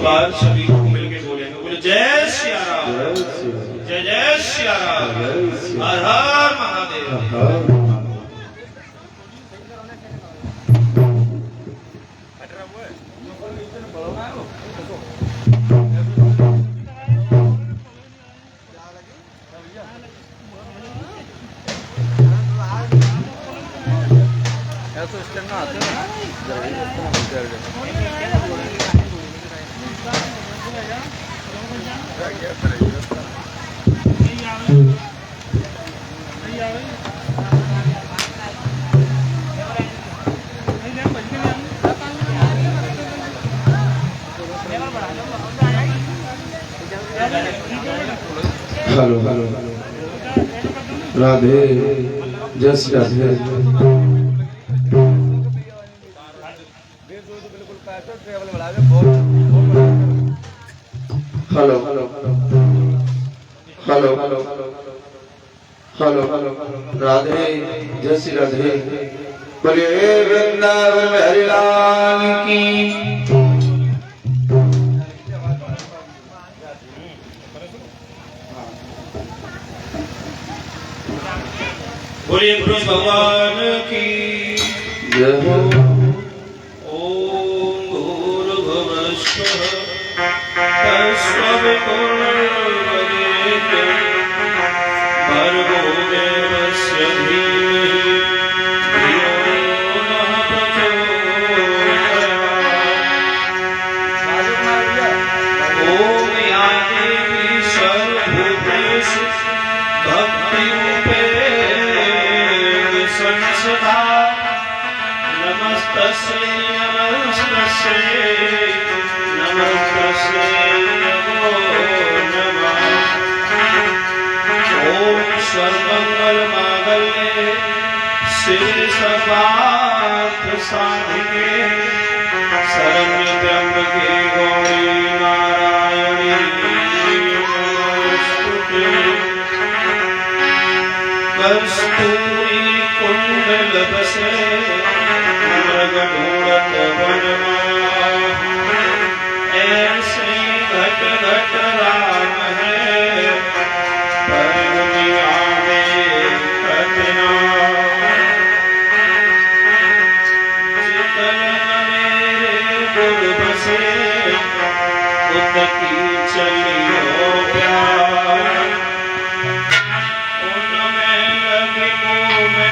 बार सभी को मिलके बोलेंगे, बोले जय सिया राम, जय जय सिया राम, हर हर महादेव। हेलो हेलो राधे जय Shri Radhe. Hello hello hello hello Radhe जय श्री राधे। बोलिए वृंदावन में हरि लाल की। बोलिए पुरुष भगवान की जय हो। ओम भूर्भुवः स्वः तस्सवितुर्वरेण्यं भर्गो देवस्य धीमहि धियो नः प्रचोदयात्। ओम या देवी सर्वभूतेषु भक्तिरूपेण संसदा नमस्तस्यै नमस्तस्यै नमस्तस्यै नमो नमः। ओम सर्वमंगलमांगल्ये शिवे सर्वार्थ साधिके शरण्ये त्र्यंबके गौरी नारायणी नमोस्तुते। कस्तूरी कुंडलबसे मृगमूढ़त वनमाला ऐसे घट घट राम है पर दुनिया में कतना। चितल मेरे गुर बसे खुद की चलियो प्यार। उनमें लगी मुँह में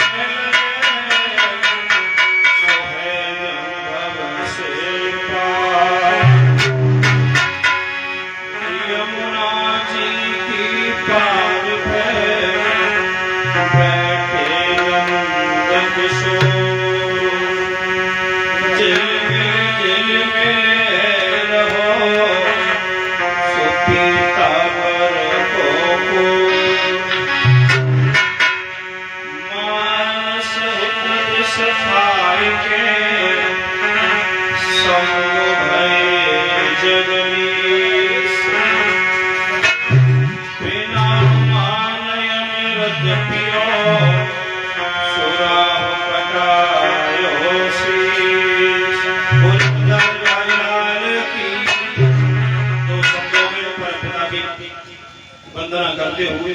वंदना करते हुए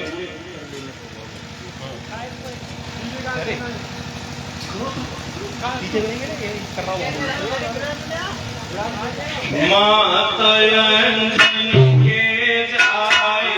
माता अंजनी के जाए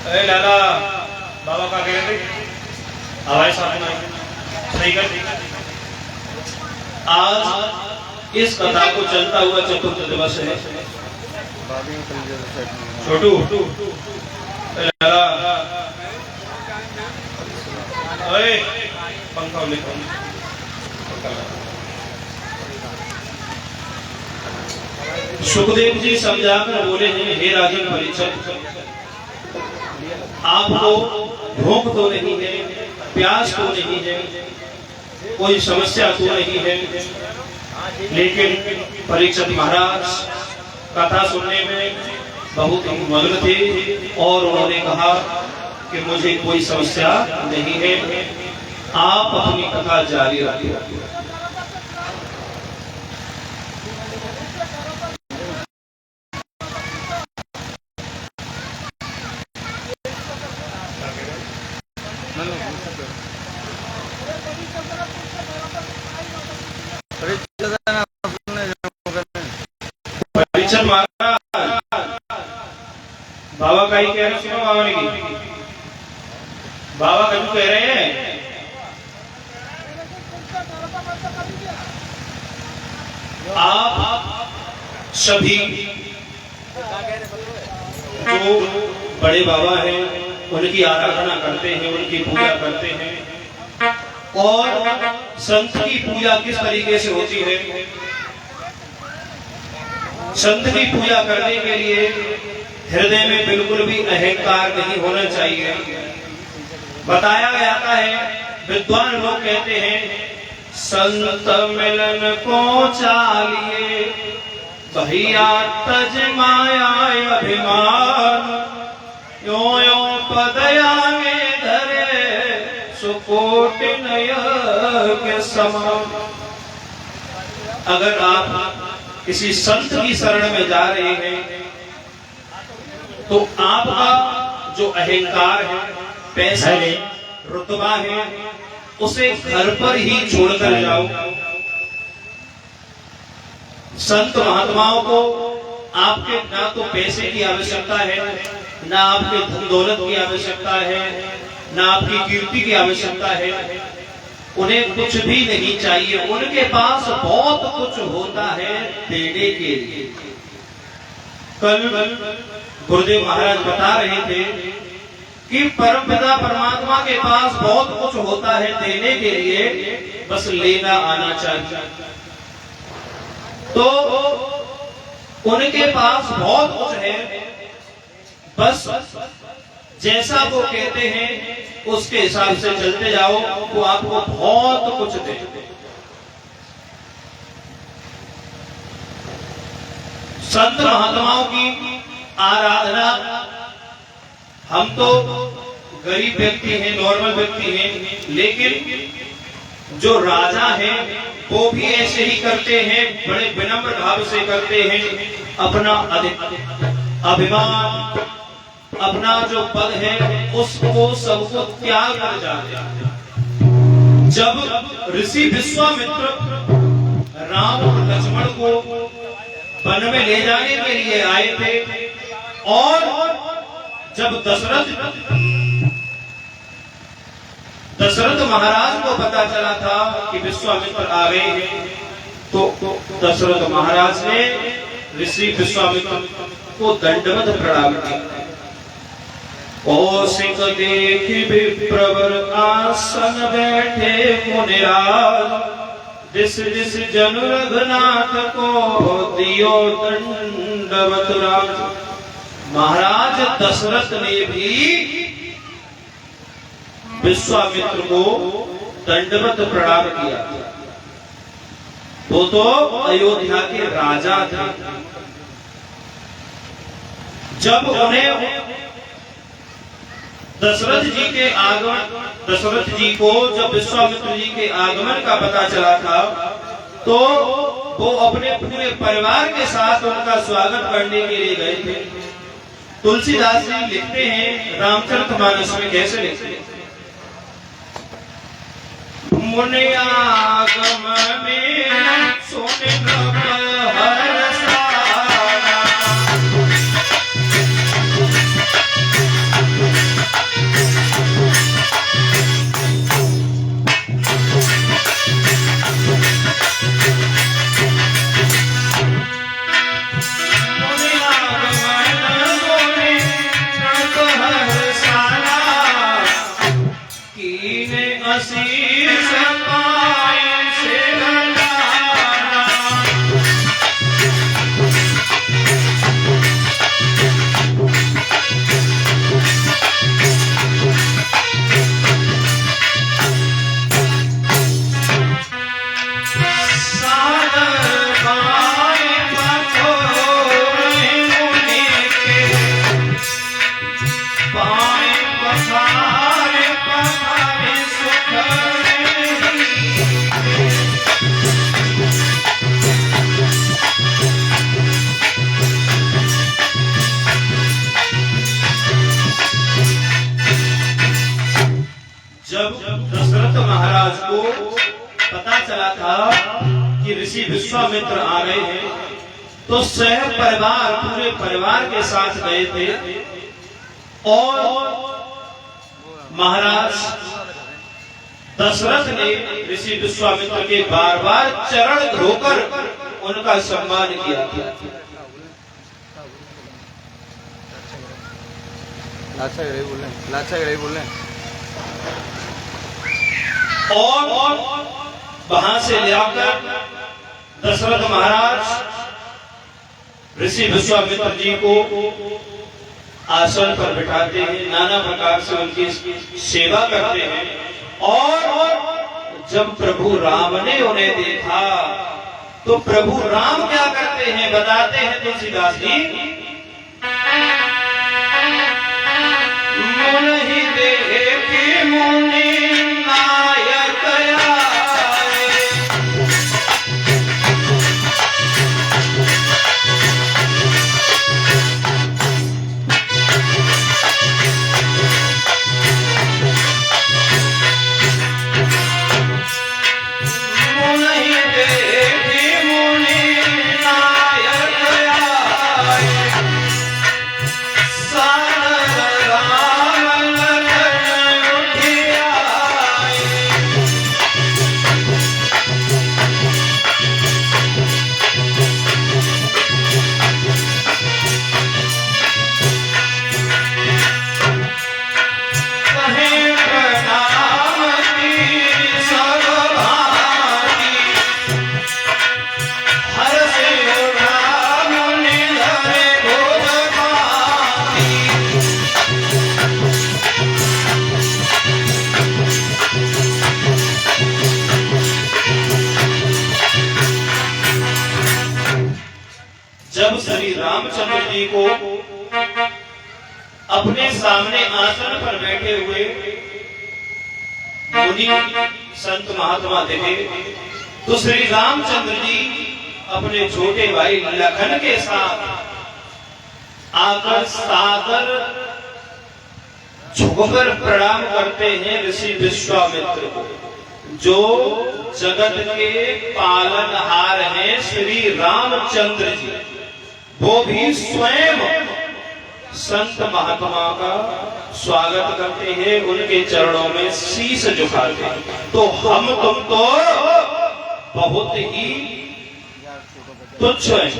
अरे लाला बाबा का कह रहे हवाई सामने सही कर। आज इस कथा को चलता हुआ चतुर्थ दिवस है। छोटू लाला अरे पंखा लेकर सुखदेव जी समझाकर बोले हैं, हे राजन परीक्षित, आपको भूख तो नहीं है, प्यास तो नहीं है, कोई समस्या तो नहीं है, लेकिन परीक्षित महाराज कथा सुनने में बहुत ही मग्न थे और उन्होंने कहा कि मुझे कोई समस्या नहीं है, आप अपनी कथा जारी रखिए। परीक्षित महाराज बाबा का ही कह रहे, सुनो बाबा ने की बाबा कभी कह रहे हैं आप सभी जो बड़े बाबा हैं उनकी आराधना करते हैं, उनकी पूजा करते हैं, और संत की पूजा किस तरीके से होती है। संत की पूजा करने के लिए हृदय में बिल्कुल भी अहंकार नहीं होना चाहिए। बताया जाता है, विद्वान लोग कहते हैं, संत मिलन को चालिए भैया तज माया अभिमान, यो यो पदया में धरे सुकोट नय के समान। अगर आप किसी संत की शरण में जा रहे हैं तो आपका जो अहंकार है, पैसा है, रुतबा है, उसे घर पर ही छोड़कर जाओ। संत महात्माओं को आपके ना तो पैसे की आवश्यकता है, ना आपके धन दौलत की आवश्यकता है, ना आपकी कीर्ति की आवश्यकता है। उन्हें कुछ भी नहीं चाहिए, उनके पास बहुत कुछ होता है देने के लिए। कल गुरुदेव महाराज बता रहे थे कि परमपिता परमात्मा के पास बहुत कुछ होता है देने के लिए, बस लेना आना चाहिए। तो उनके पास बहुत कुछ है, बस जैसा वो कहते हैं उसके हिसाब से चलते जाओ, वो आपको बहुत कुछ दे। संत महात्माओं की आराधना, हम तो गरीब व्यक्ति हैं, नॉर्मल व्यक्ति हैं, लेकिन जो राजा हैं वो भी ऐसे ही करते हैं, बड़े विनम्र भाव से करते हैं। अपना अभिमान, अपना जो पद है उसको सबको त्याग कर जाते हैं। जब ऋषि विश्वामित्र राम और लक्ष्मण को वन में ले जाने के लिए आए थे, और जब दशरथ महाराज को पता चला था कि विश्वामित्र आ गए हैं, तो दशरथ महाराज ने ऋषि विश्वामित्र को दंडवत प्रणाम किया। कौशिक देख विप्रवर आसन बैठे मुनिराज, जिस जिस जन रघुनाथ को दियो दंडवत राज। महाराज दशरथ ने भी विश्वामित्र को दंडवत प्रणाम किया। वो तो अयोध्या के राजा थे। जब उन्हें दशरथ जी को जब विश्वामित्र जी के आगमन का पता चला था, तो वो अपने पूरे परिवार के साथ उनका स्वागत करने के लिए गए थे। तुलसीदास जी लिखते हैं रामचरितमानस में, कैसे लिखते हैं, मुनि आगम में सोने कि ऋषि विश्वामित्र आ गए हैं, तो सह परिवार, पूरे परिवार के साथ गए थे और महाराज दशरथ ने ऋषि विश्वामित्र के बार बार चरण धोकर उनका सम्मान किया था। और वहां से लाकर दशरथ महाराज ऋषि विश्वामित्र जी को आसन पर बिठाते हैं, नाना प्रकार से उनकी सेवा करते हैं। और जब प्रभु राम ने उन्हें देखा तो प्रभु राम क्या करते हैं बताते हैं तुलसीदास जी। मुनि देखि मुनि नायक आए, मुनि देखि मुनि नायक आए, सादर राम लखन उठि आए। कहें प्रणाम की सब भांति, हर्ष उठा मुनि धरे भोज भांति। जब श्री रामचंद्र जी को अपने सामने आसन पर बैठे हुए मुनि संत महात्मा देखे, तो श्री रामचंद्र जी अपने छोटे भाई लखन के साथ आकर सादर झुककर प्रणाम करते हैं ऋषि विश्वामित्र को, जो जगत के पालनहार हैं श्री रामचंद्र जी। वो भी स्वयं संत महात्मा का स्वागत करते हैं, उनके चरणों में शीश झुकाते हैं। तो हम तुम तो बहुत ही तुच्छ हैं,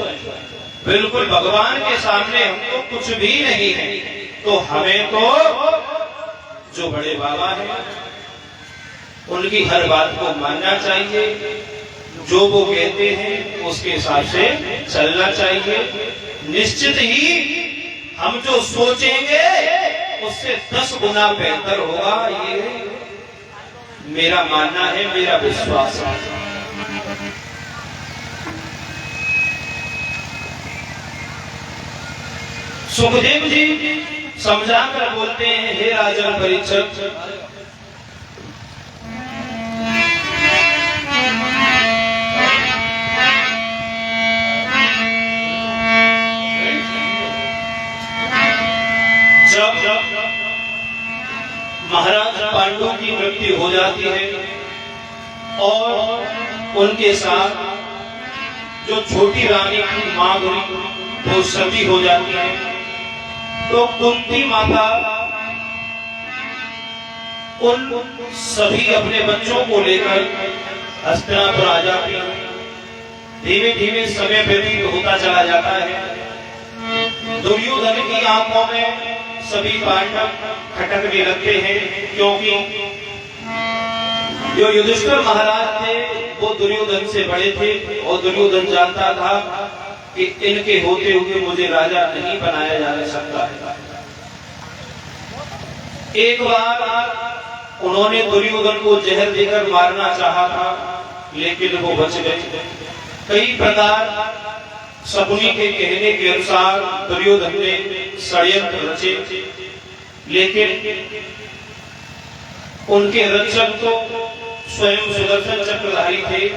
बिल्कुल भगवान के सामने हम तो कुछ भी नहीं है। तो हमें तो जो बड़े बाबा हैं उनकी हर बात को मानना चाहिए, जो वो कहते हैं उसके हिसाब से चलना चाहिए। निश्चित ही हम जो सोचेंगे उससे 10 गुना बेहतर होगा, ये मेरा मानना है, मेरा विश्वास है। सुखदेव जी समझाकर बोलते हैं, हे राजन परीक्षित, जब महाराज पांडु की मृत्यु हो जाती है और उनके साथ जो छोटी रानी की मां हुई वो सती हो जाती है, तो कुंती माता उन सभी अपने बच्चों को लेकर हस्तिनापुर आ जाती है। धीमे धीमे समय व्यतीत होता चला जाता है। दुर्योधन की आंखों में सभी पांडव खटकने लगते हैं, क्योंकि जो युधिष्ठिर महाराज थे वो दुर्योधन से बड़े थे और दुर्योधन जानता था कि इनके होते हुए मुझे राजा नहीं बनाया जा सकता है। एक बार उन्होंने दुर्योधन को जहर देकर मारना चाहा था, लेकिन वो बच गए। कई प्रकार शकुनी के कहने के अनुसार दुर्योधन ने षड्यंत्र रचे, लेकिन उनके रक्षक तो स्वयं सुदर्शन चक्रधारी थे,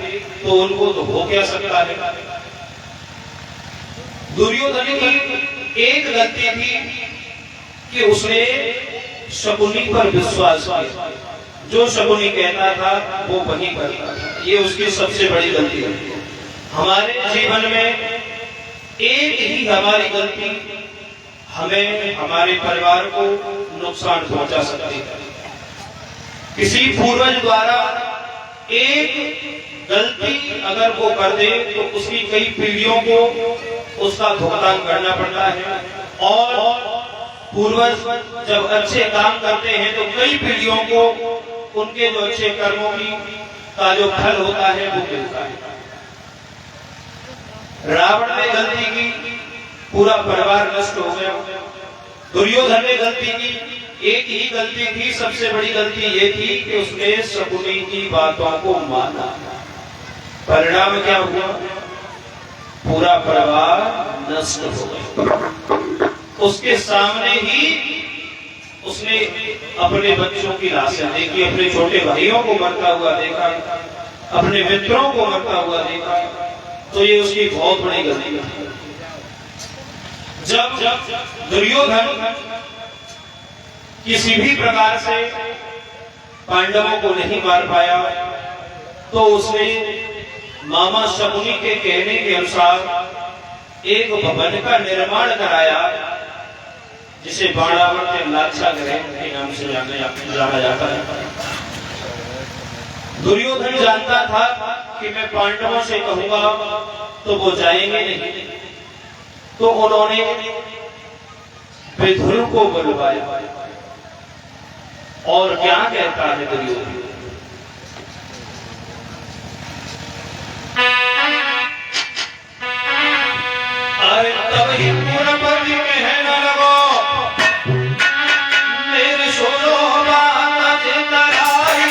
तो उनको तो हो क्या सकता है। दुर्योधन की एक गलती थी कि उसने शकुनी पर विश्वास किया, जो शकुनी कहता था वो वही करता था। ये उसकी सबसे बड़ी गलती है। हमारे जीवन में एक ही हमारी गलती हमें हमारे परिवार को नुकसान पहुंचा सकती है। किसी पूर्वज द्वारा एक गलती अगर वो कर दे तो उसकी कई पीढ़ियों को उसका भुगतान करना पड़ता है, और पूर्वज जब अच्छे काम करते हैं तो कई पीढ़ियों को उनके जो अच्छे कर्मों की का जो फल होता है वो मिलता है। रावण ने गलती की, पूरा परिवार नष्ट हो गया। दुर्योधन ने गलती की, एक ही गलती थी, सबसे बड़ी गलती ये थी कि उसने शकुनी की बातों को माना। परिणाम क्या हुआ? पूरा परिवार नष्ट हो गया। उसके सामने ही उसने अपने बच्चों की लाशें देखी, अपने छोटे भाइयों को मरता हुआ देखा, अपने मित्रों को मरता हुआ देखा। तो ये उसकी बहुत बड़ी गलती थी। जब दुर्योधन किसी भी प्रकार से पांडवों को नहीं मार पाया तो उसने मामा शकुनी के कहने के अनुसार एक भवन का निर्माण कराया, जिसे बाणावर्त लाक्षागृह के नाम से जाना जाता है। दुर्योधन जानता था कि मैं पांडवों से कहूंगा तो वो जाएंगे नहीं, तो उन्होंने विदुर को बुलवाया। और क्या कहता है दुर्योधन? अरे तब ही पूरा पति कहने लगो, मेरी सुनो बात जिंदलाई।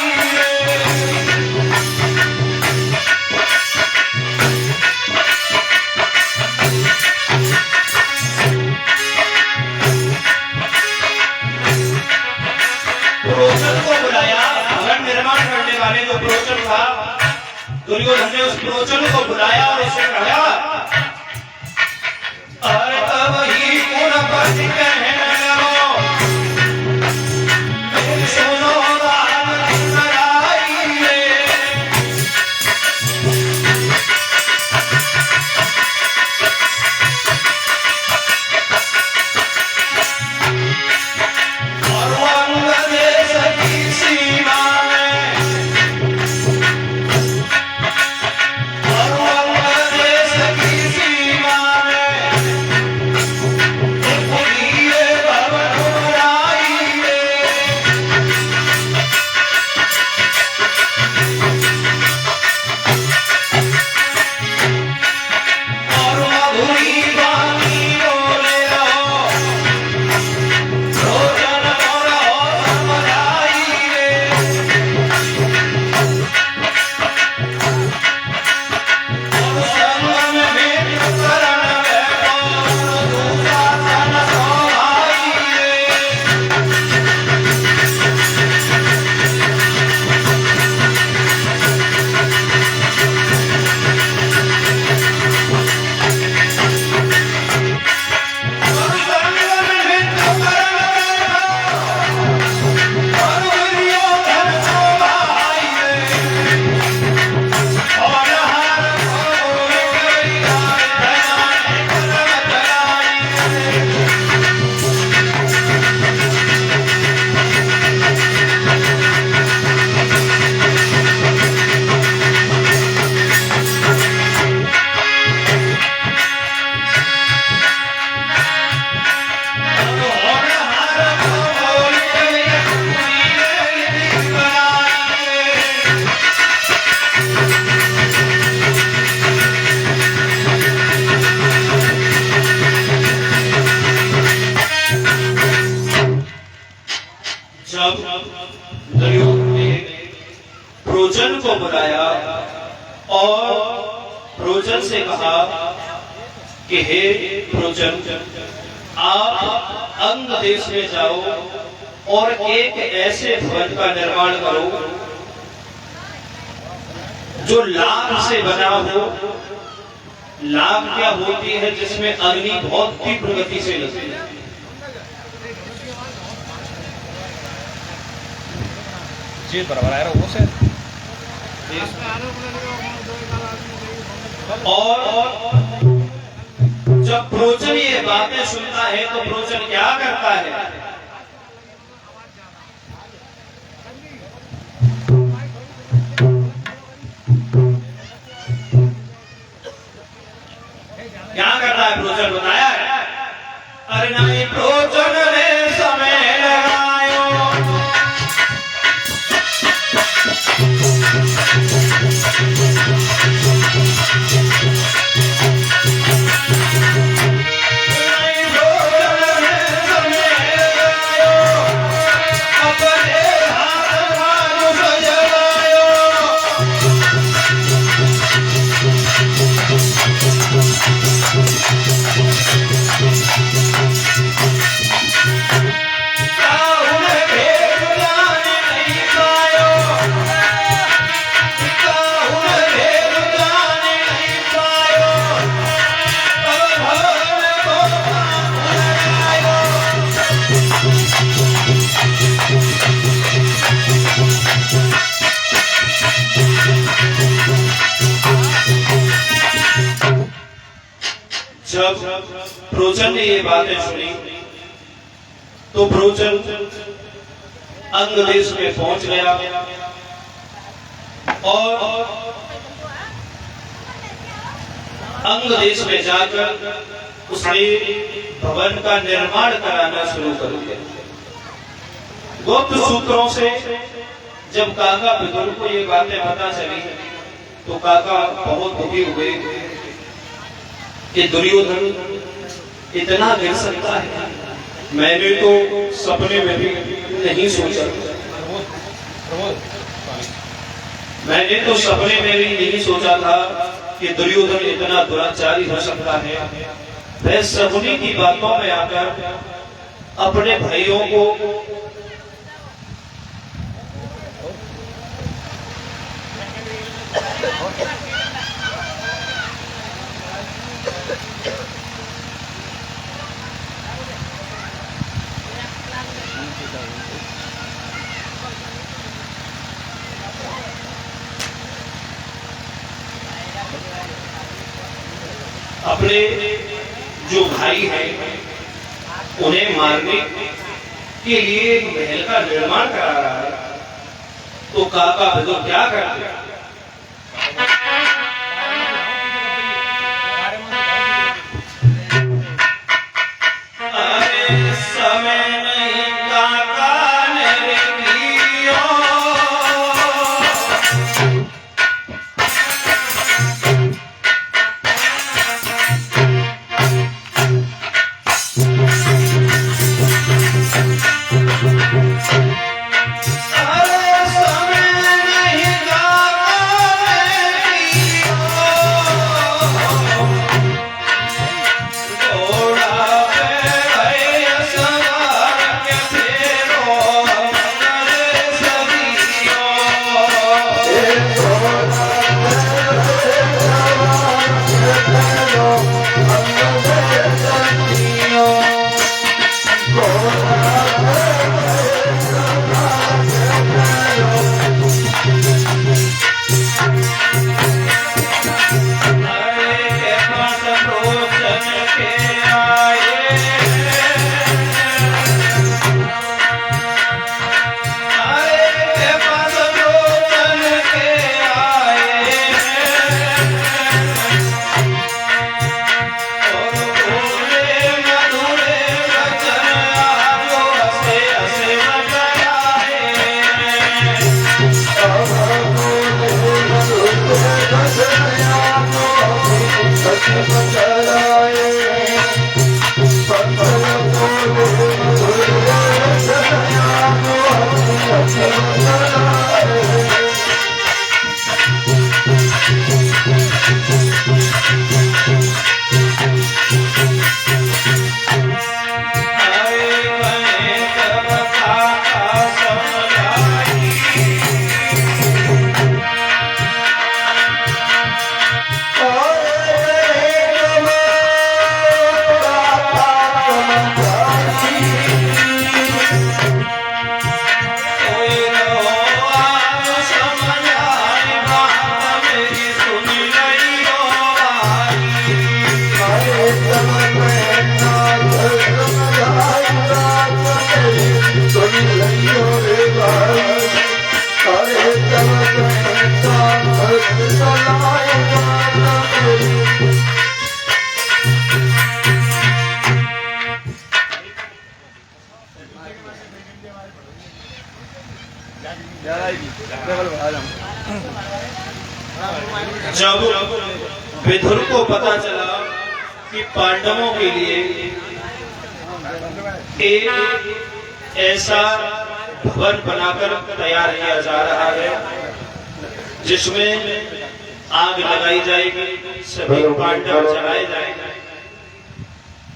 प्रोचन को बुलाया, भवन निर्माण करने वाले जो प्रोचन था, दुर्योधन ने उस प्रोचन को बुलाया और उसे कहा, अरे तब ही पूर्ण पति कहने लगो, मेरी सुनो बात जिंदलाई। प्रोचन को बुलाया और प्रोचन से कहा कि हे प्रोचन, आप अंग देश में जाओ और एक ऐसे भवन का निर्माण करो जो लाभ से बना हो। लाभ क्या होती है? जिसमें अग्नि बहुत तीव्र गति से लगती है। जी बराबर आ रहा है वो से और जब प्रोचन ये बातें सुनता है तो प्रोचन क्या करता है? क्या करता है प्रोचन? बताया है, अरे नहीं प्रोचन ने समय लगायो, जब प्रोचन ने ये बातें सुनी तो प्रोचन अंग देश में पहुंच गया और अंग देश में जाकर उसने भवन का निर्माण कराना शुरू कर दिया। गुप्त सूत्रों से जब काका विदुर को ये बातें पता चली तो काका बहुत दुखी हुए कि दुर्योधन इतना गिर सकता है। मैंने तो सपने में भी नहीं सोचा, मैंने तो सपने में भी नहीं सोचा था कि दुर्योधन इतना दुराचारी हो सकता है। वह सपने की बातों में आकर अपने भाइयों को अपने जो भाई हैं उन्हें मारने के लिए एक महल का निर्माण करा रहा है। तो काका विदुर क्या करते? अरे समय नहीं काका ने लियो, विदुर को पता चला कि पांडवों के लिए एक ऐसा भवन बनाकर तैयार किया जा रहा है जिसमें आग लगाई जाएगी, सभी पांडव जलाए जाएंगे।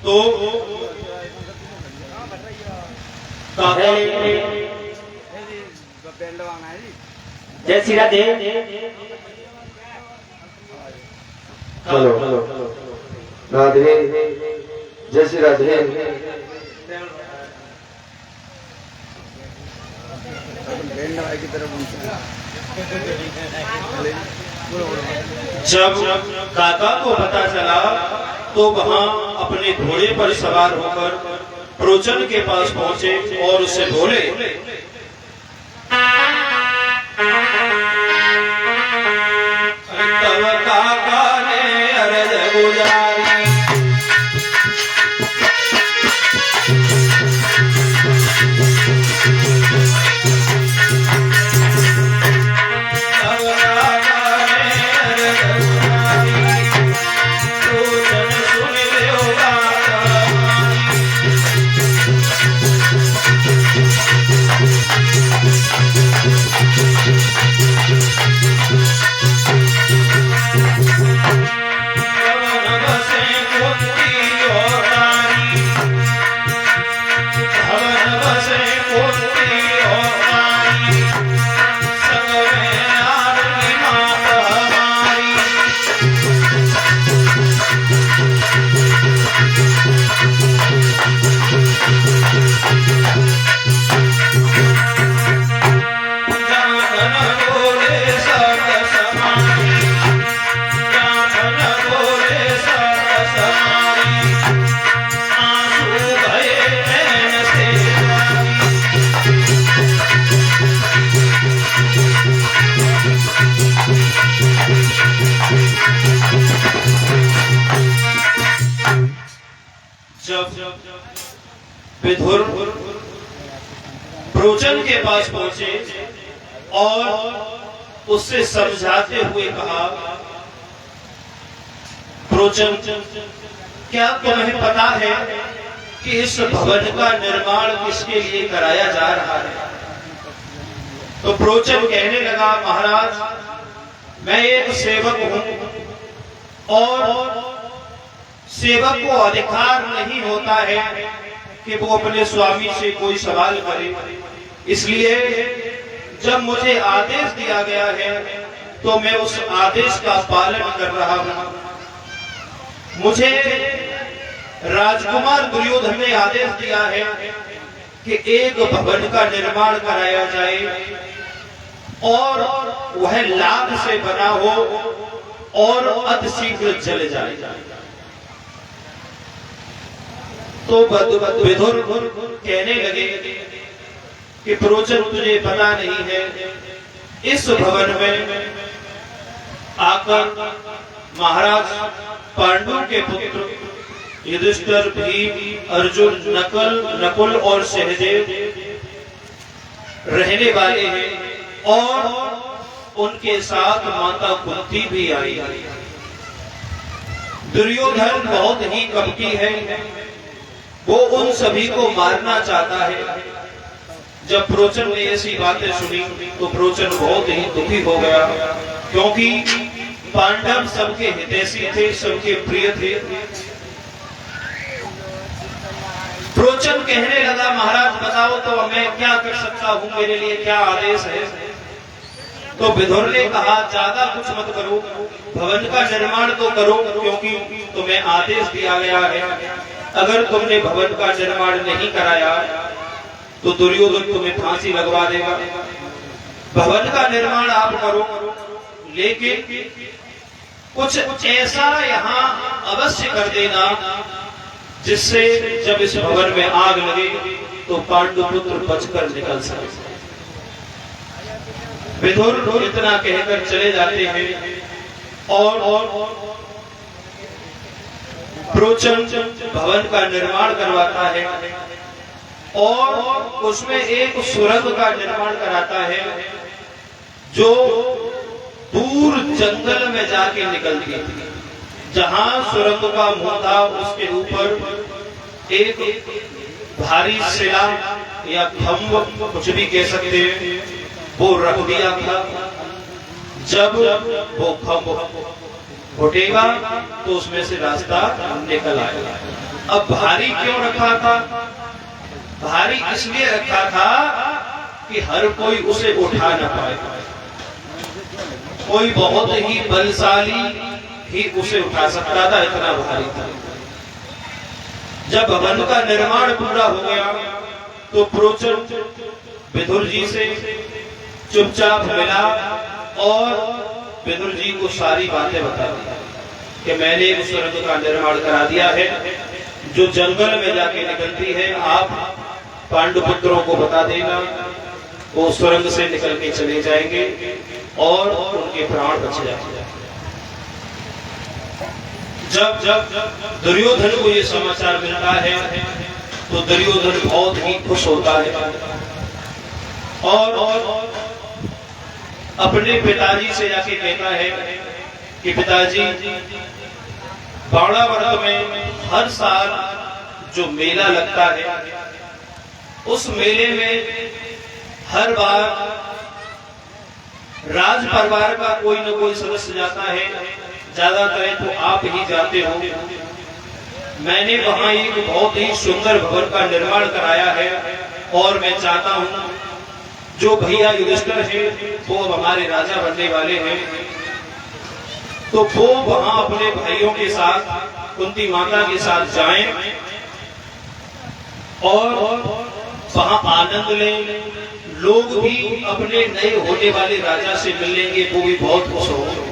तो जय श्री राधे। हेलो राधे, जय श्री राधे। जब काका को पता चला तो वहां अपने घोड़े पर सवार होकर प्रोचन के पास पहुंचे और उससे बोले, तब काका ने अरज गुजारी, विदुर प्रोचन के पास पहुंचे और उससे समझाते हुए कहा, प्रोचन, क्या तुम्हें पता है कि इस भवन का निर्माण किसके लिए कराया जा रहा है? तो प्रोचन कहने लगा, महाराज, मैं एक सेवक हूं और सेवक को अधिकार नहीं होता है कि वो अपने स्वामी से कोई सवाल करे, इसलिए जब मुझे आदेश दिया गया है तो मैं उस आदेश का पालन कर रहा हूं। मुझे राजकुमार दुर्योधन ने आदेश दिया है कि एक भवन का निर्माण कराया जाए और वह लाभ से बना हो और अतिशीघ्र जल जाए। तो विदुर कहने लगे कि प्रोचन, तुझे पता नहीं है, इस भवन में आकर महाराज पांडु के पुत्र युधिष्ठिर, भीम, अर्जुन, नकुल और सहदेव रहने वाले हैं और उनके साथ माता कुंती भी आई है। दुर्योधन बहुत ही कपटी है, वो उन सभी को मारना चाहता है। जब प्रोचन ने ऐसी बातें सुनी तो प्रोचन बहुत ही दुखी हो गया, क्योंकि पांडव सबके हितैषी थे, सबके प्रिय थे। प्रोचन कहने लगा, महाराज बताओ तो मैं क्या कर सकता हूँ, मेरे लिए क्या आदेश है? तो विदुर ने कहा, ज्यादा कुछ मत करो, भवन का निर्माण तो करो, क्योंकि तुम्हें आदेश दिया गया है। अगर तुमने भवन का निर्माण नहीं कराया तो दुर्योधन तुम्हें फांसी लगवा देगा। भवन का निर्माण आप करो, लेकिन कुछ ऐसा यहाँ अवश्य कर देना जिससे जब इस भवन में आग लगे तो पांडुपुत्र बचकर निकल सके। विदुर इतना कहकर चले जाते हैं और प्रोचन भवन का निर्माण करवाता है और उसमें एक सुरंग का निर्माण कराता है जो दूर जंगल में जाके निकलती है। जहां सुरंग का मुंह था उसके ऊपर एक भारी शिला या खम्भ कुछ भी कह सकते हैं वो रख दिया था। जब वो खम्भ उठेगा तो उसमें से रास्ता निकल आएगा। अब भारी क्यों रखा था? भारी इसलिए रखा था कि हर कोई उसे उठा न पाए। कोई बहुत ही बलशाली ही उसे उठा सकता था, इतना भारी था। जब भवन का निर्माण पूरा हो गया तो प्रोचन विदुर जी से चुपचाप मिला और विदुर जी को सारी बातें बता दी कि मैंने एक सुरंग का निर्माण करा दिया है जो जंगल में जाके निकलती है। आप पांडुपुत्रों को बता देना, वो सुरंग से निकल के चले जाएंगे और उनके प्राण बच जाएंगे। जब दुर्योधन को ये समाचार मिलता है तो दुर्योधन बहुत ही खुश होता है और अपने पिताजी से जाके कहता है कि पिताजी, बाणावर्त में हर साल जो मेला लगता है उस मेले में हर बार राज परिवार का कोई न कोई सदस्य जाता है, ज्यादातर तो आप ही जाते हो। मैंने वहां एक बहुत ही सुंदर भवन का निर्माण कराया है और मैं चाहता हूं जो भैया युधिष्ठिर है वो अब हमारे राजा बनने वाले हैं, तो वो वहां अपने भाइयों के साथ कुंती माता के साथ जाएं और वहां आनंद लें। लोग भी अपने नए होने वाले राजा से मिलेंगे, वो भी बहुत खुश होंगे।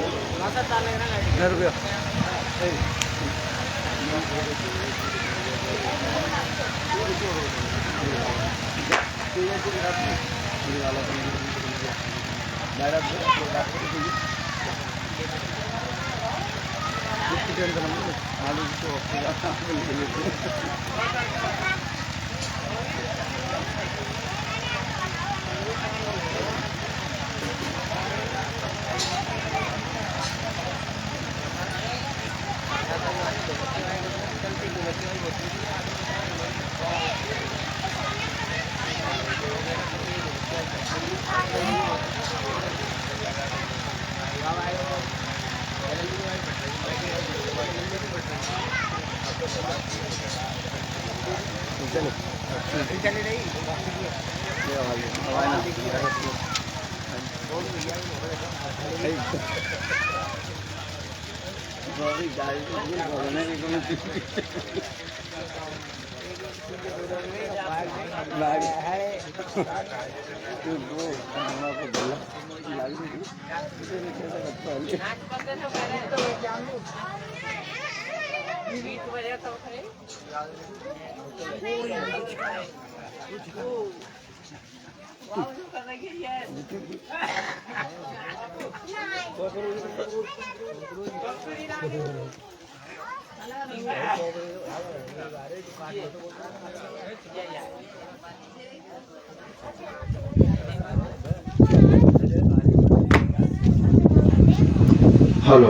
हेलो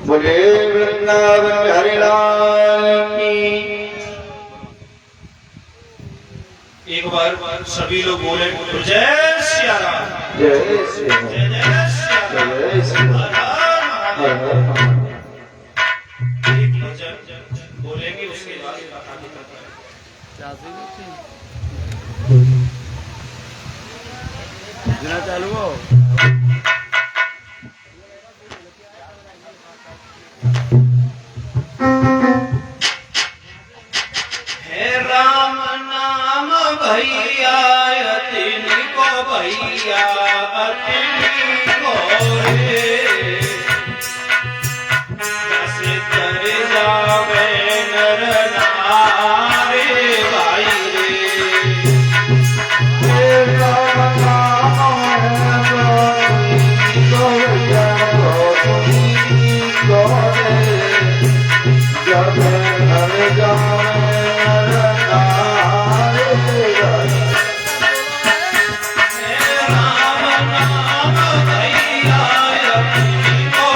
बोले वृंदावन हरि लाल की। एक बार सभी लोग बोले जय सिया राम, जय श्री राम, जय जय सिया राम, जय श्री राम, हर हर हर हर। एक भजन बोलेंगे उसके बाद कहानी चालू हो। राम नाम भैया अतिन को भैया अतिन को रे, दस तर जावे नर नारे भाई रे। राम नाम भैया जब हर जाए राम नाम भैया अतिन को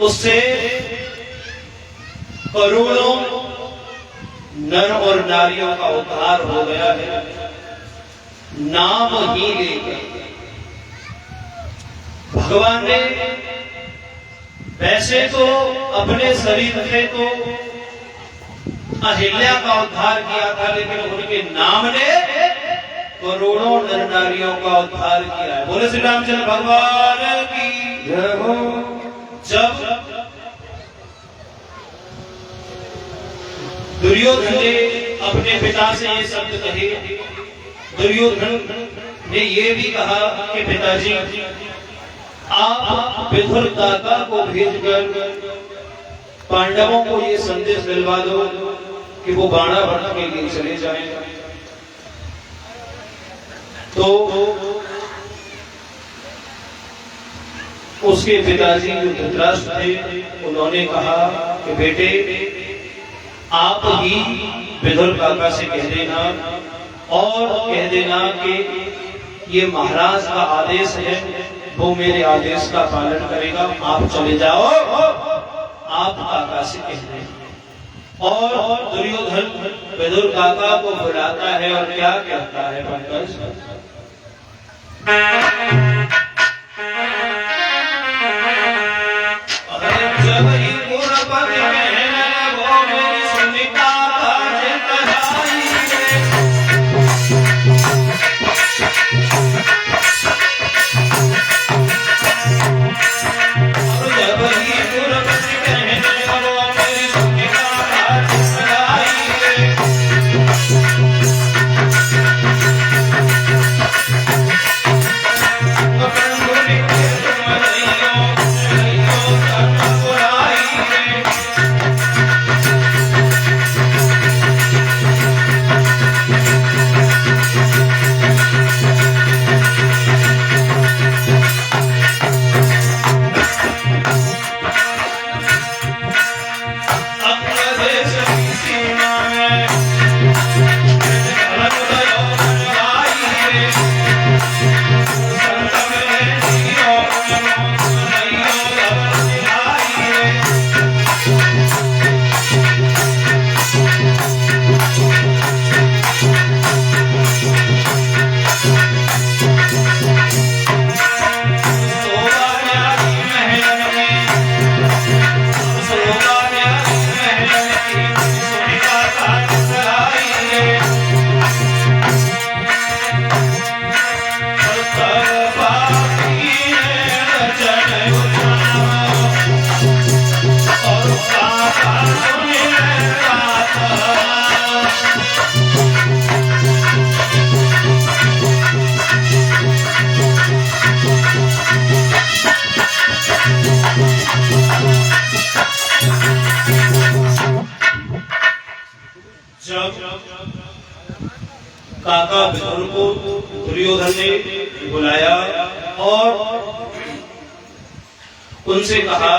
उससे करोड़ों नर और नारियों का उद्धार हो गया है। नाम ही लेकर भगवान ने वैसे तो अपने शरीर से तो अहिल्या का उद्धार किया था, लेकिन उनके नाम ने करोड़ों नर नारियों का उद्धार किया है। बोले श्री रामचंद्र भगवान की जय हो। जब दुर्योधन ने अपने पिता से ये शब्द कहे, दुर्योधन ने ये भी कहा कि पिताजी आप विदुर काका को भेजकर पांडवों को ये संदेश दिलवा दो कि वो बाणावरण के लिए चले जाएं। तो उसके पिताजी जो धृतराष्ट्र थे उन्होंने कहा कि बेटे आप ही विदुर काका से कह देना और कह देना कि ये महाराज का आदेश है, वो मेरे आदेश का पालन करेगा, आप चले जाओ, आप काका से कह देना। और दुर्योधन विदुर काका को बुलाता है और क्या कहता है पंकज? जब ही पुरपति में वो मेरी सुनिता काका विदुर को दुर्योधन ने बुलाया और उनसे कहा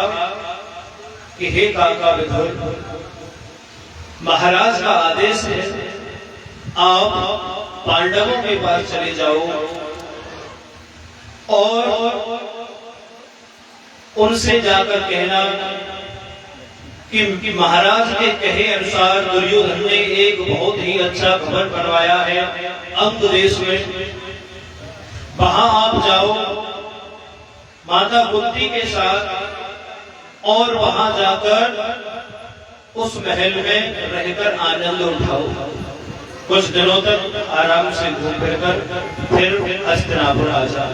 कि हे काका विदुर, महाराज का आदेश है, आप पांडवों के पास चले जाओ और उनसे जाकर कहना कि महाराज के कहे अनुसार दुर्योधन ने एक बहुत ही अच्छा खबर बनवाया है अंग देश में, वहां आप जाओ माता कुंती के साथ और वहां जाकर उस महल में रहकर आनंद उठाओ, कुछ दिनों तक आराम से घूम फिरकर फिर हस्तिनापुर आ जाओ।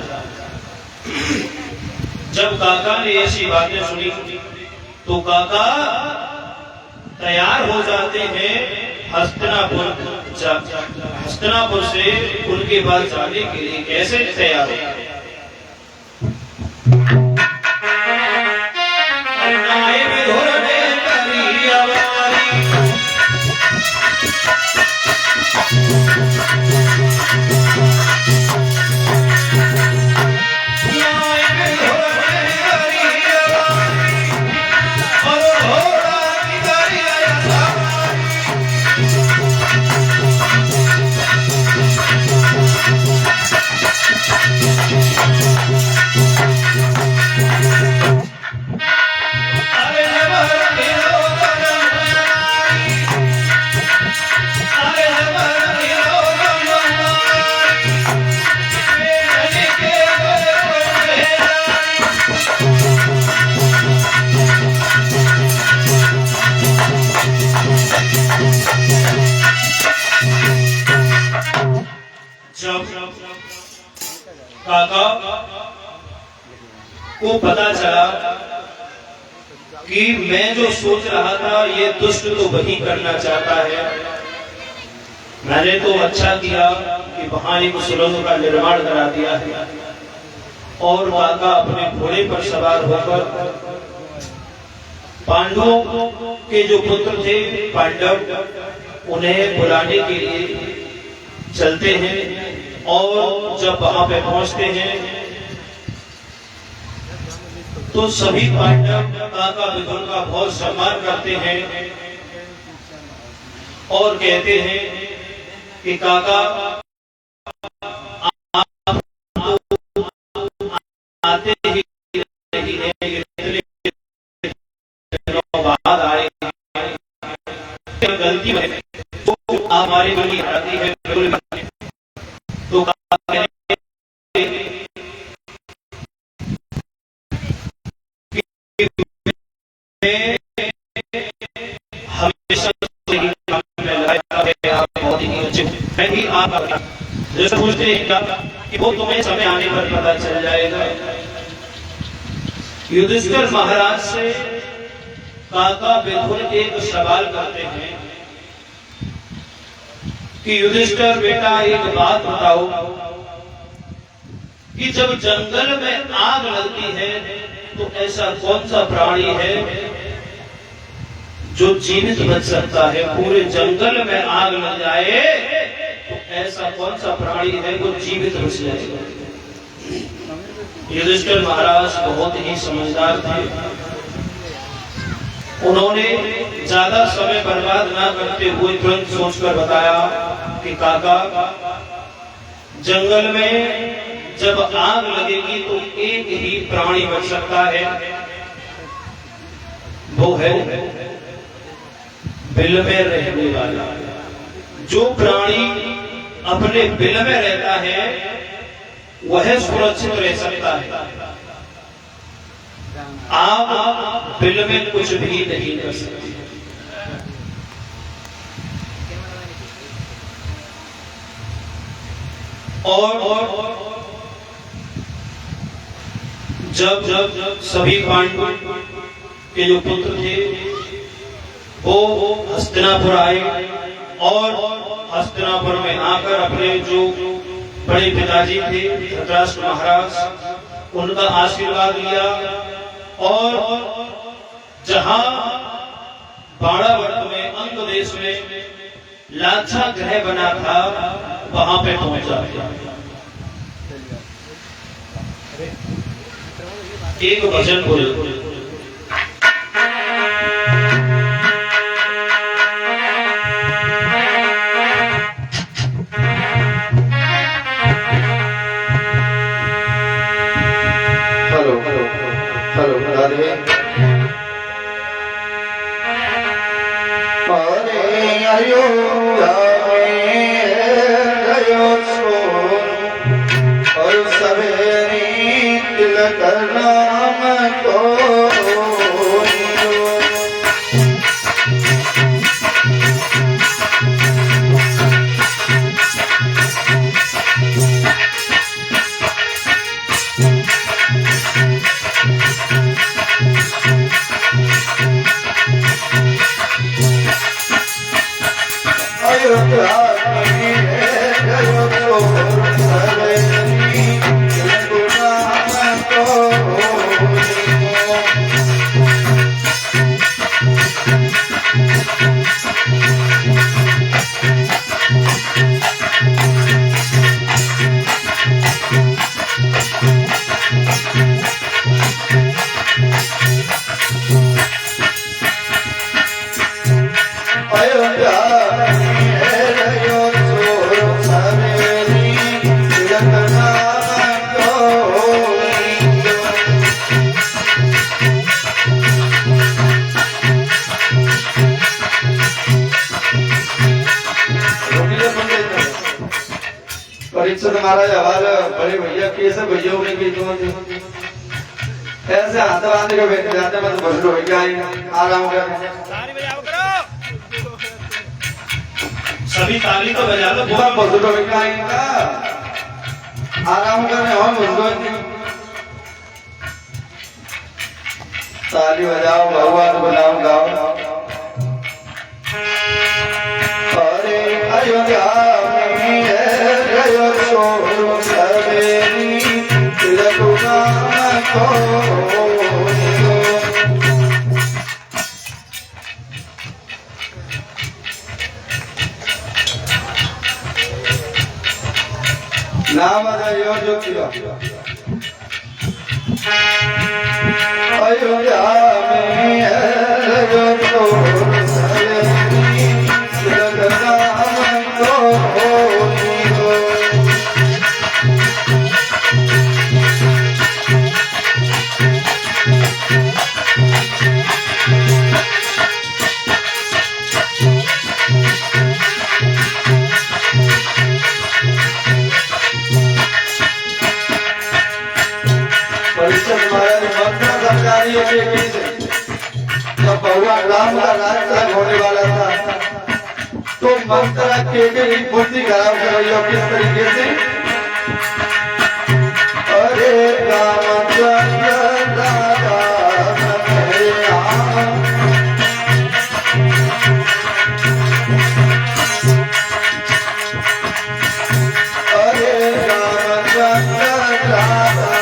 जब काका ने ऐसी बातें सुनी तो काका तैयार हो जाते हैं हस्तिनापुर से उनके पास जाने के लिए। कैसे तैयार हो? काका को पता चला कि मैं जो सोच रहा था ये दुष्ट तो वही करना चाहता है, मैंने तो अच्छा किया कि वहां एक सुरंग का निर्माण करा दिया है, और काका अपने घोड़े पर सवार होकर पांडवों के जो पुत्र थे पांडव उन्हें बुलाने के लिए चलते हैं। और जब वहां पे पहुंचते हैं तो सभी पांडव काका विदुर का बहुत सम्मान करते हैं और कहते हैं कि काका आप तो आते ही नहीं हैं, बाद आए गलती है तो हमारे लिए आती है। तो हमेशा आप जैसे पूछते हैं कि वो तुम्हें समय आने पर पता चल जाएगा। युधिष्ठिर महाराज से काका विदुर एक सवाल करते हैं कि युधिष्ठिर बेटा एक बात बताओ कि जब जंगल में आग लगती है तो ऐसा कौन सा प्राणी है जो जीवित बच सकता है? पूरे जंगल में आग लग जाए तो ऐसा कौन सा प्राणी है जो जीवित बच जाएगा? युधिष्ठिर महाराज बहुत ही समझदार थे। उन्होंने ज्यादा समय बर्बाद ना करते हुए तुरंत सोचकर बताया कि काका जंगल में जब आग लगेगी तो एक ही प्राणी बच सकता है, वो है बिल में रहने वाला। जो प्राणी अपने बिल में रहता है वह सुरक्षित रह सकता है। आप बिल में कुछ भी नहीं कर सकते। और जब सभी पांडव के जो पुत्र थे वो हस्तिनापुर आए और हस्तिनापुर में आकर अपने जो बड़े पिताजी थे धृतराष्ट्र महाराज उनका आशीर्वाद लिया और जहां बाड़ावर्त में अंग देश में लाक्षा ग्रह बना था वहां पे पहुंचा। एक भजन बोले हेलो राधे। अरे अयोध्या और सवेरी तिलक नाम को परीक्षित महाराज हमारे बड़े भैया कैसे भैया उन्हें की ऐसे हाथ बांध के बैठ जाते मैं तो भजन हो गया आराम कर सभी ताली तो बजा लो पूरा भजन हो गया आराम कर हम उसको ताली बजाओ भगवान बुलाओ गाओ। अरे अयोध्या में सवेरी तिलक नाम अयोध्या अयोध्या में जब भगवान राम का राज्य होने वाला था तो मंत्र के बुद्धि खराब कर रही हो किस तरीके से अरे रामचंद्र दादा अरे रामचंद्र दादा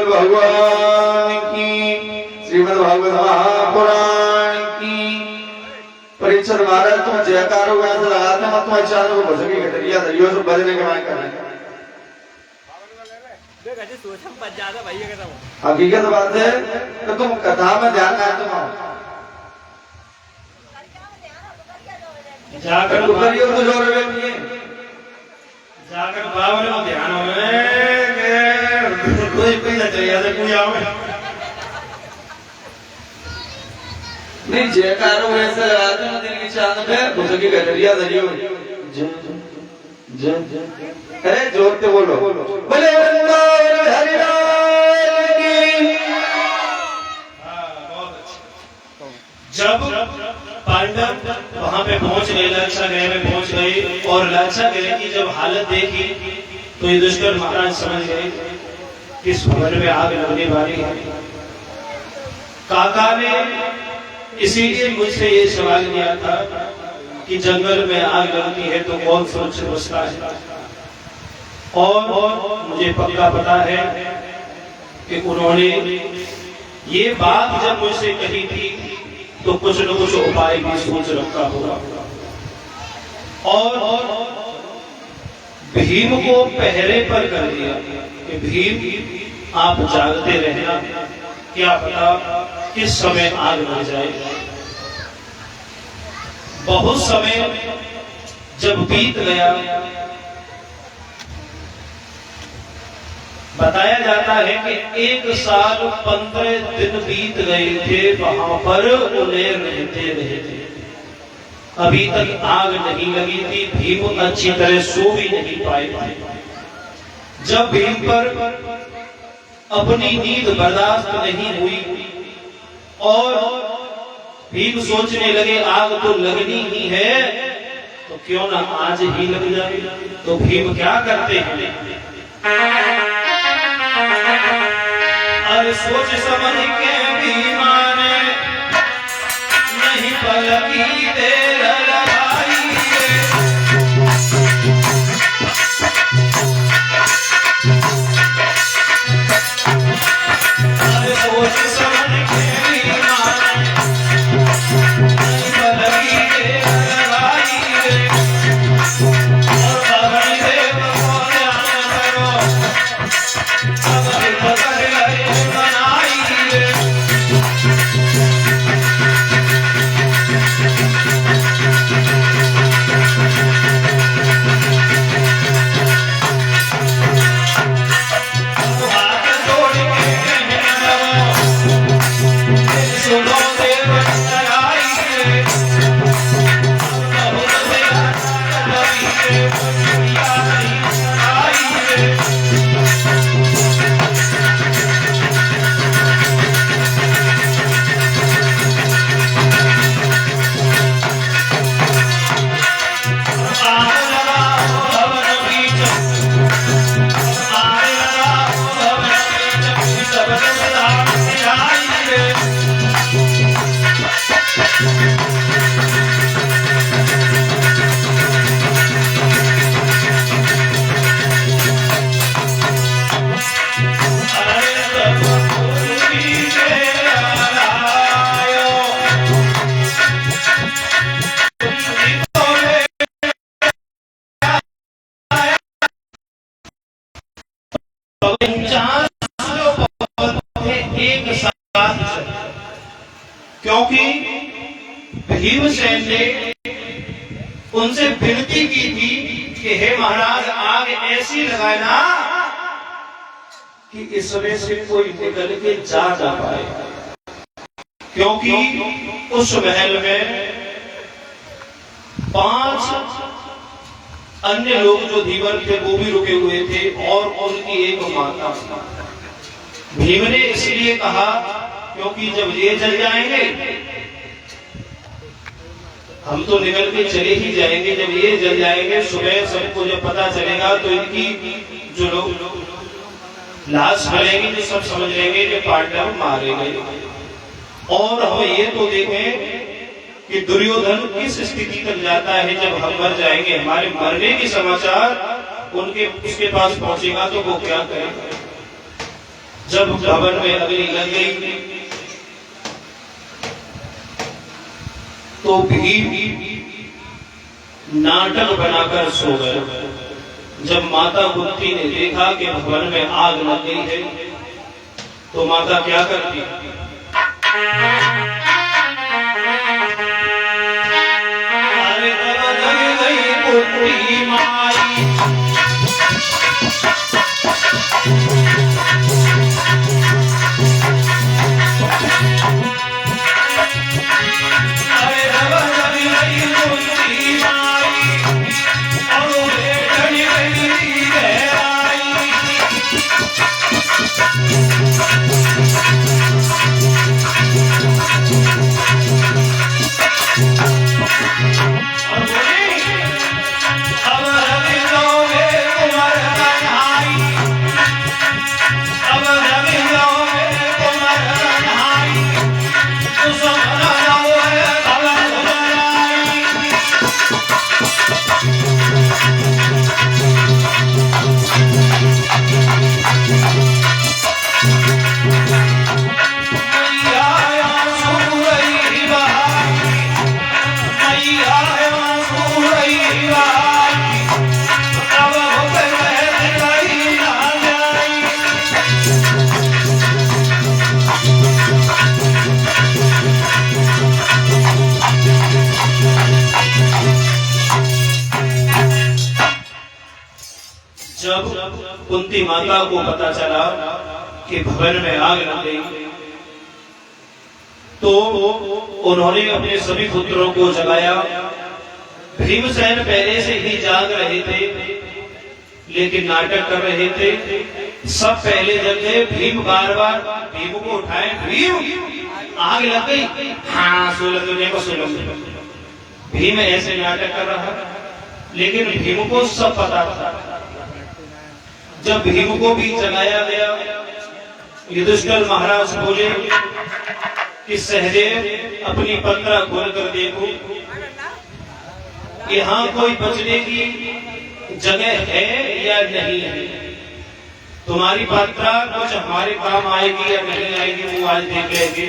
भगवान की श्रीमद् भागवत महापुराण की। परीक्षण महाराज तुम जयकारो वैसे लगाते मत तुम चारों को भजन की घटिया दरियों से बजने के मायने करना हकीकत बात है। तो तुम कथा में ध्यान है तुम जाकर तो जोर में जाकर बावन में ध्यान कोई चाहिए कोई आओ नहीं जयकारो वैसे लगाते हैं दिल की चांद पे भजन की घटिया दरियों अरे जोर से बोलो बोले वृंदावन हरि लाल की। जब पांडव वहां पे पहुंच गए लाक्षा गृह में पहुंच गए और लाक्षा गृह की जब हालत देखी तो युधिष्ठिर महाराज समझ गए कि इस भवन में आग लगने वाली है। काका ने इसीलिए मुझसे ये सवाल किया था कि जंगल में आग लगती है तो कौन सुरक्षित बचता है। और मुझे पक्का पता है कि उन्होंने ये बात जब मुझसे कही थी तो कुछ न कुछ उपाय भी सोच रखा होगा। और भीम को पहरे पर कर दिया कि भीम आप जागते रहना, क्या पता किस समय आग लग जाए। बहुत समय जब बीत गया, बताया जाता है कि 1 साल 15 दिन बीत गए थे, वहां पर उन्हें रहते रहते अभी तक आग नहीं लगी थी। भीम अच्छी तरह सो भी नहीं पाए थे। जब भीम पर अपनी नींद बर्दाश्त नहीं हुई और भीम सोचने लगे आग तो लगनी ही है, तो क्यों ना आज ही लग जाए। तो भीम क्या करते हैं, अरे सोच समझ के भीमा ने नहीं पलकी देर लगाई। अरे सोच समझ के भीमा ने नहीं पलकी देर लगाई। और भगवान देव को ध्यान करो, अब पकड़ ले बनाई। क्योंकि भीमसेन ने उनसे विनती की थी कि हे महाराज आग ऐसी लगाना कि इसमें से कोई निकल के जा ना पाए। क्योंकि उस महल में 5 अन्य लोग जो धीवर थे वो भी रुके हुए थे और उनकी एक माता। भीम ने इसलिए कहा क्योंकि जब ये जल जाएंगे हम तो निकल के चले ही जाएंगे, जब ये जल जाएंगे सुबह सबको जब पता चलेगा तो इनकी जो लोग लाश मिलेंगे तो सब समझ लेंगे कि पांडव मारे गए। और हम ये तो देखें कि दुर्योधन किस स्थिति तक जाता है जब हम मर जाएंगे, हमारे मरने के समाचार उसके पास पहुंचेगा तो वो क्या करेगा। जब भवन में अग्नि लग गई तो भीम नाटक बनाकर सो गए। जब माता कुंती ने देखा कि भवन में आग लग गई है तो माता क्या करती, अरे तब लग गई कुंती माई, जब कुंती माता को पता चला कि भवन में आग लग गई, तो उन्होंने अपने सभी पुत्रों को जगाया। भीमसेन पहले से ही जाग रहे थे, लेकिन नाटक कर रहे थे। सब पहले जग गए, भीम बार बार भीम को उठाए, भीम आग लग गई, हाँ सो लगे। भीम ऐसे नाटक कर रहा, लेकिन भीम को सब पता था। जब भीम को भी जगाया गया, युधिष्ठिर महाराज बोले कि सहदेव अपनी पत्रा खोल कर देखो, यहाँ कोई बचने की जगह है या नहीं है। तुम्हारी पत्रा कुछ हमारे काम आएगी या नहीं आएगी, वो आज देख लेंगे।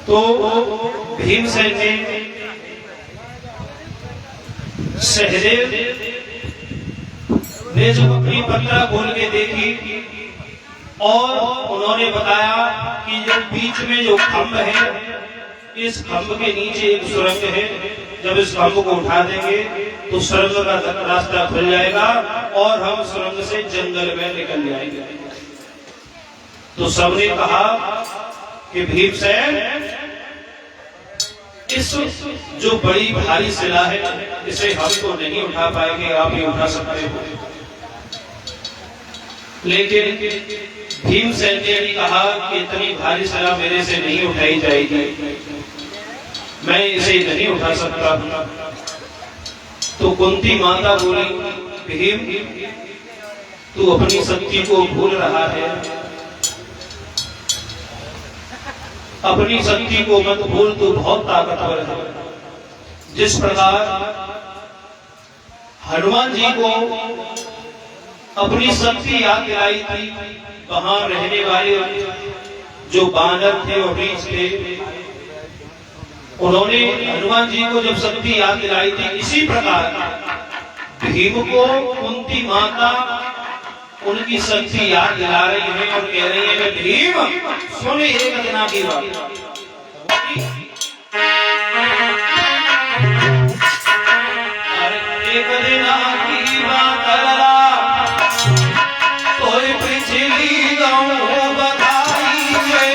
तो भीमसेन ने सहदेव ने जब अपनी पत्रा खोल के देखी और उन्होंने बताया कि जो बीच में जो खंभ है, इस खंभ के नीचे एक सुरंग है। जब इस खंभ को उठा देंगे तो सुरंग का रास्ता खुल जाएगा और हम सुरंग से जंगल में निकल जाएंगे। तो सबने कहा कि भीमसेन, इस जो बड़ी भारी शिला है, इसे हम तो नहीं उठा पाएंगे, आप ही उठा सकते हो। लेकिन भीमसेन ने भी कहा कि इतनी भारी शिला मेरे से नहीं उठाई जाएगी, मैं इसे नहीं उठा सकता। तो कुंती माता बोली, भीम तू अपनी शक्ति को भूल रहा है, अपनी शक्ति को मत भूल, तू बहुत ताकतवर है। जिस प्रकार हनुमान जी को अपनी शक्ति याद दिलाई थी, वहां रहने वाले जो बानर थे और रीछ थे, उन्होंने हनुमान जी को जब शक्ति याद दिलाई थी, इसी प्रकार भीम को कुंती माता उनकी शक्ति याद दिला रही है और कह रही है कि भीम सुन एक दिना की बात। एक दिना की बात कोई पिछली गाँव बताई है,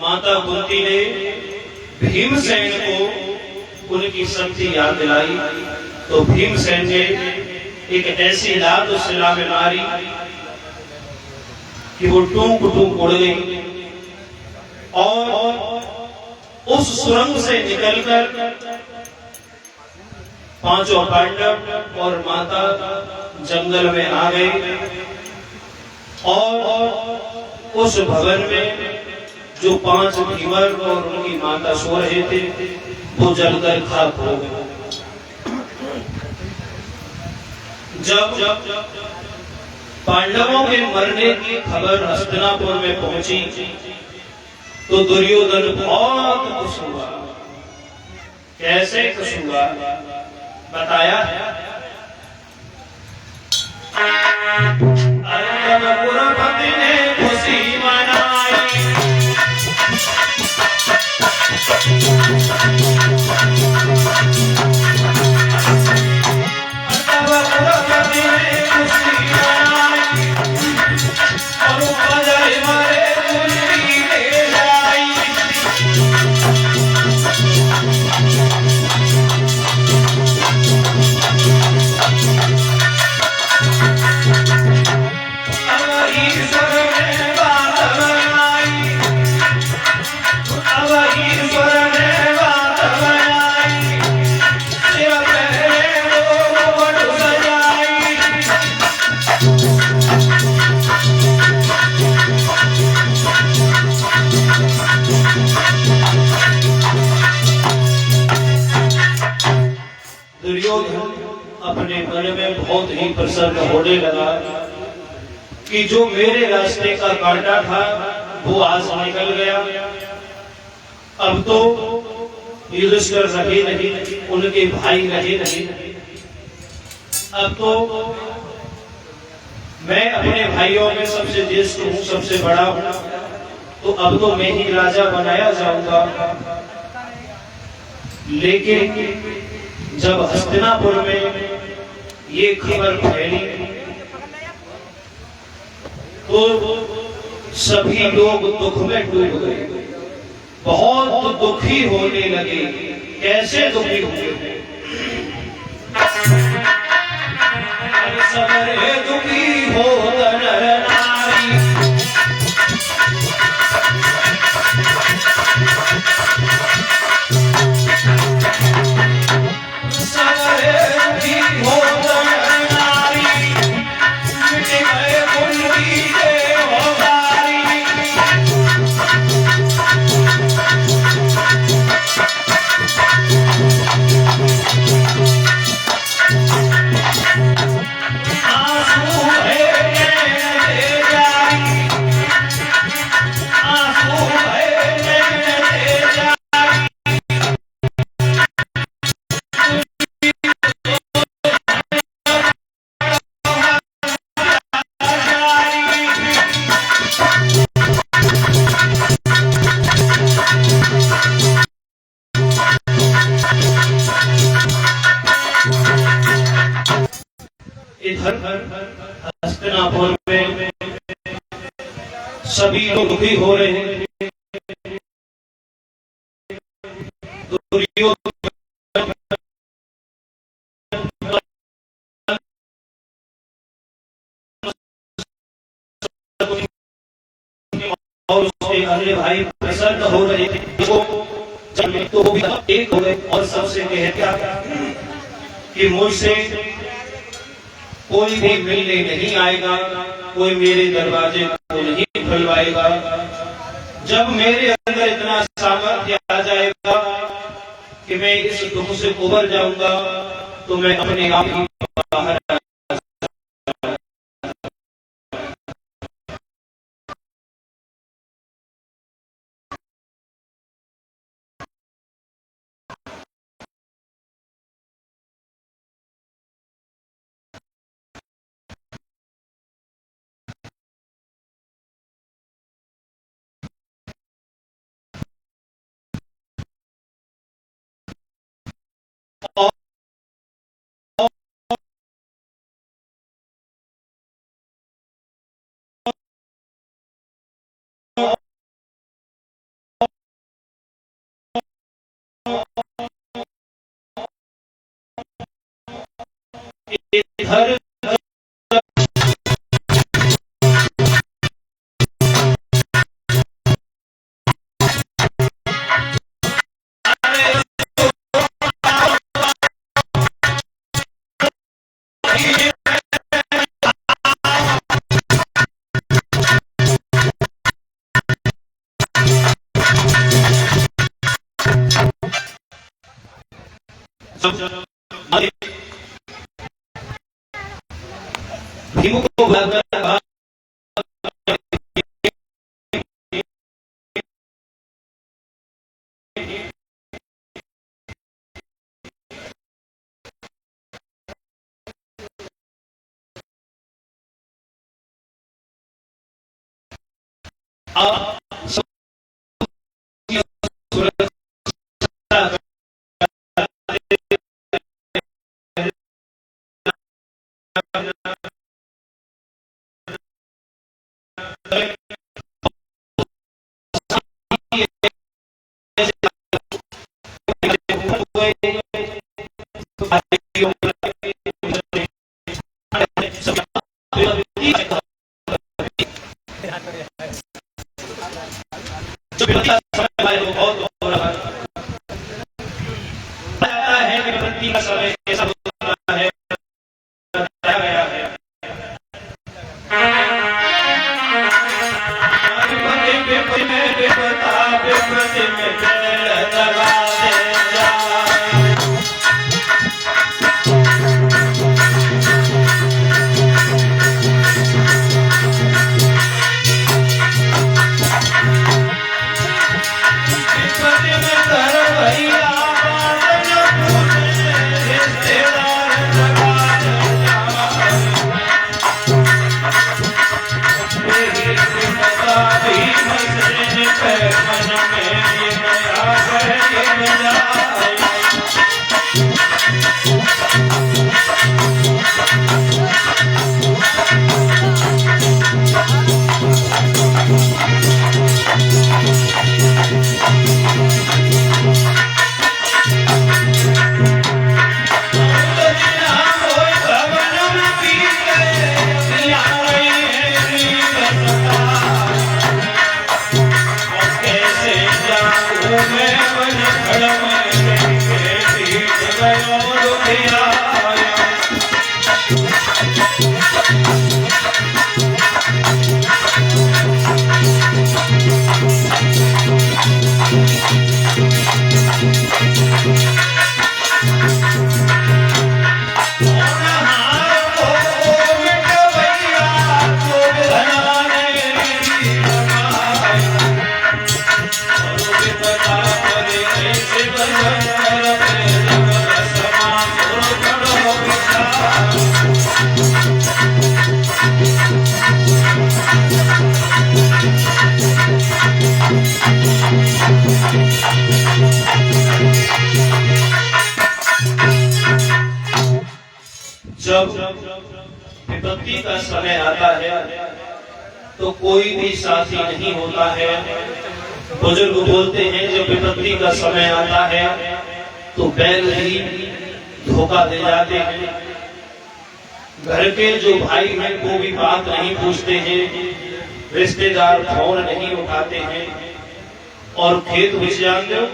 माता कुंती ने भीमसेन को उनकी शक्ति याद दिलाई, तो भीमसेन ने एक ऐसी लात उस शिला में मारी कि वो टूक टूक उड़ गई और उस सुरंग से निकलकर पांचों पांडव और माता जंगल में आ गए और उस भवन में जो 5 धीवर और उनकी माता सो रहे थे वो जलकर खाक हो गए। जब पांडवों के मरने की खबर हस्तिनापुर में पहुंची तो दुर्योधन बहुत खुश हुआ। कैसे खुश हुआ बताया, अंतपुरपति ने खुशी मनाई, अंतपुरपति ने खुशी मनाई और बजाए मारे कुंडी ले लाई। दुर्योधन अपने मन में बहुत ही प्रसन्न होने लगा कि जो मेरे रास्ते का कांटा था वो आज निकल गया। अब तो युधिष्ठिर रहे नहीं, उनके भाई रहे नहीं, अब तो मैं अपने भाइयों में सबसे ज्येष्ठ हूँ, सबसे बड़ा हूँ, तो अब तो मैं ही राजा बनाया जाऊंगा। लेकिन जब हस्तिनापुर में ये खबर फैली तो सभी लोग दुख में डूब गए, बहुत दुखी होने लगे। कैसे दुखी हुए? सबरे दुखी हो नर नारी, सबरे दुखी हो नर नारी, मिट गए कुंडी के होगारी। आंसू है ले जाई, आंसू है ले जाई। इधर हस्तिनापुर में सभी लोग दुखी हो रहे हैं। दुर्योधन और उसके अन्य भाई प्रसन्न हो रहे थे, तो भी एक हो गए और सबसे कहते कि मुझसे कोई भी मिलने नहीं आएगा, कोई मेरे दरवाजे को नहीं खुलवाएगा। जब मेरे अंदर इतना सामर्थ्य आ जाएगा कि मैं इस दुख से उबर जाऊंगा तो मैं अपने आप ही बाहर भीम को बुलाकर आप जब विपत्ति का समय आता है तो कोई भी साथी नहीं होता है। बुजुर्ग बोलते हैं जब विपत्ति का समय आता है तो बैल ही धोखा दे जाते हैं। घर के जो भाई हैं वो भी बात नहीं पूछते हैं, रिश्तेदार फोन नहीं उठाते हैं। और खेत बिछ जाते हो,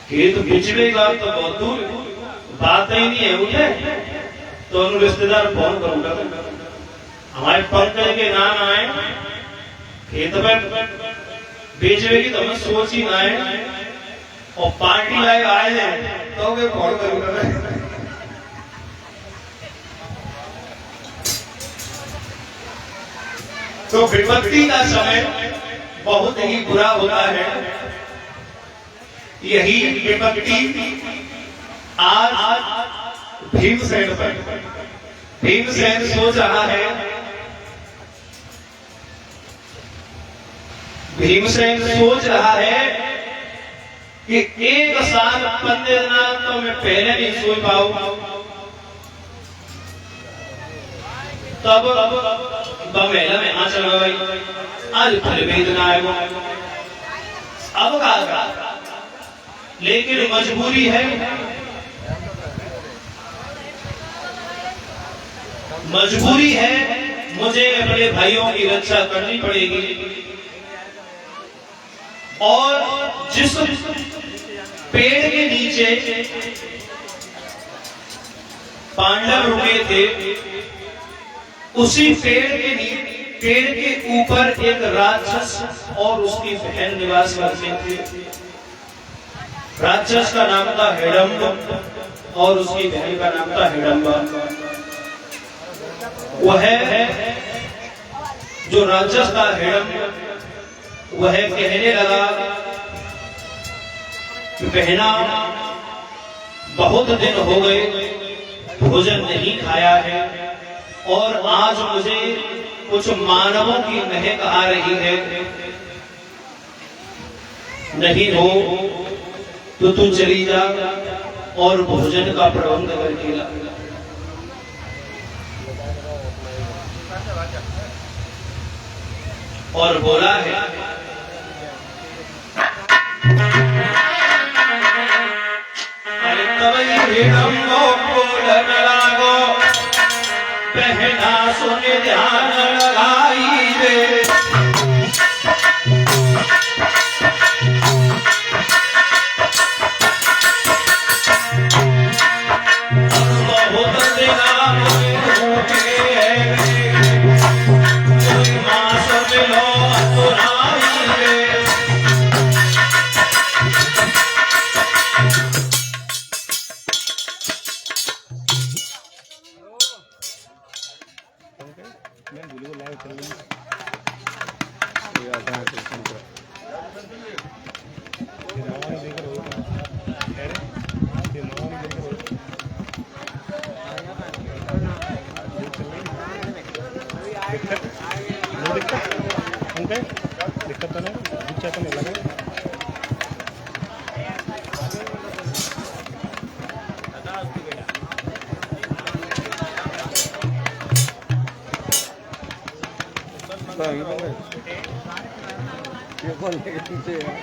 खेत बिचड़ेगा तो बहुत दूर बात ही नहीं है उठे तो उन रिश्तेदार फोन करूंगा हमारे पंकज के नाम आए खेत में बेचने की तो हमें सोच ही ना है और पार्टी लाए आए हैं तो मैं फोन करूंगा। तो विपत्ति का समय बहुत ही बुरा होता है। यही विपत्ति आज भीमसेन पर भीमसेन सोच रहा है, भीमसेन सोच रहा है कि एक साल 15 दिन तो मैं पहले नहीं सो पाऊं, तब बमेला में आ चला भाई आज फल वेदना है वो अब का लेकिन मजबूरी है, मजबूरी है मुझे अपने भाइयों की रक्षा करनी पड़ेगी। और जिस पेड़ के नीचे पांडव रुके थे उसी पेड़ के ऊपर एक राक्षस और उसकी बहन निवास करते थे। राक्षस का नाम था हिडम्ब और उसकी बहन का नाम था हिडम्बा। वह जो राक्षस था हिडम्ब वह कहने लगा कि बहना, बहुत दिन हो गए भोजन नहीं खाया है और आज मुझे कुछ मानवों की महक आ रही है, नहीं हो तो तू चली जा और भोजन का प्रबंध करके ला। और बोला है, अरे तब हिडम्बो बोलन लागो, बहना सुन ध्यान लगाई रे। दिक्कत तो नहीं, पीछे तो नहीं लगे। ये कौन है पीछे यार?